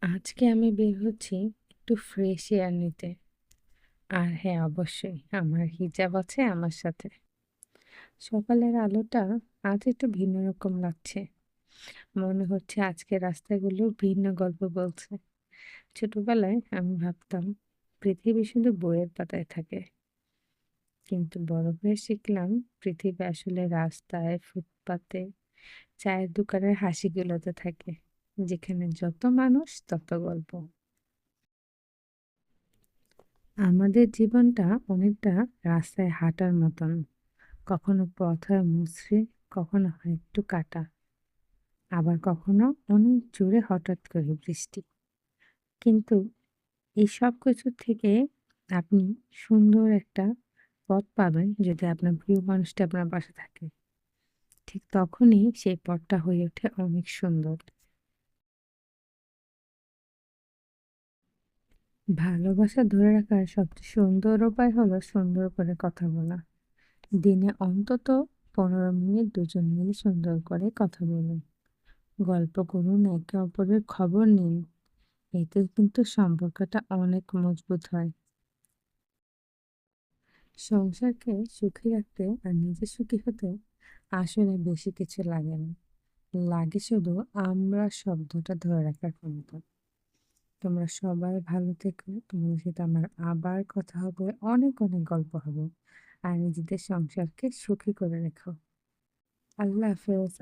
আজকে আমি বের হচ্ছি একটু ফ্রেশ এয়ার নিতে। আর হ্যাঁ, অবশ্যই আমার হিজাব আছে আমার সাথে। সকালের আলোটা আজ একটু ভিন্ন রকম লাগছে। মনে হচ্ছে আজকের রাস্তাগুলো ভিন্ন গল্প বলছে। ছোটবেলায় আমি ভাবতাম পৃথিবী শুধু বইয়ের পাতায় থাকে। কিন্তু বড় হয়ে শিখলাম পৃথিবী আসলে রাস্তায়, ফুটপাতে, চায়ের দোকানের হাসিগুলোতে থাকে। যেখানে যত মানুষ তত গল্প। আমাদের জীবনটা অনেকটা রাস্তায় হাঁটার মতন। কখনো পথ হয় মসৃণ, কখনো হয় একটু কাটা, আবার কখনো অনেক জোরে হঠাৎ করে বৃষ্টি। কিন্তু এই সব কিছু থেকে আপনি সুন্দর একটা পথ পাবেন যদি আপনার প্রিয় মানুষটা আপনার পাশে থাকে। ঠিক তখনই সেই পথটা হয়ে ওঠে অনেক সুন্দর। ভালোবাসা ধরে রাখার সবচেয়ে সুন্দর উপায় হলো সুন্দর করে কথা বলা। দিনে অন্তত 15 মিনিট দুজন মিলে সুন্দর করে কথা বলুন, গল্প করুন, একে অপরের খবর নিন। এতে কিন্তু সম্পর্কটা অনেক মজবুত হয়। সংসারকে সুখী রাখতে আর নিজে সুখী হতে আসলে বেশি কিছু লাগে না, লাগে শুধু আমরা শব্দটা ধরে রাখার ক্ষমতা। তোমরা সবাই ভালো থেকো, তোমাদের সাথে আমার আবার কথা হবে, অনেক অনেক গল্প হবে। আর নিজেদের সংসারকে সুখী করে রেখো। আল্লাহ হাফেজ।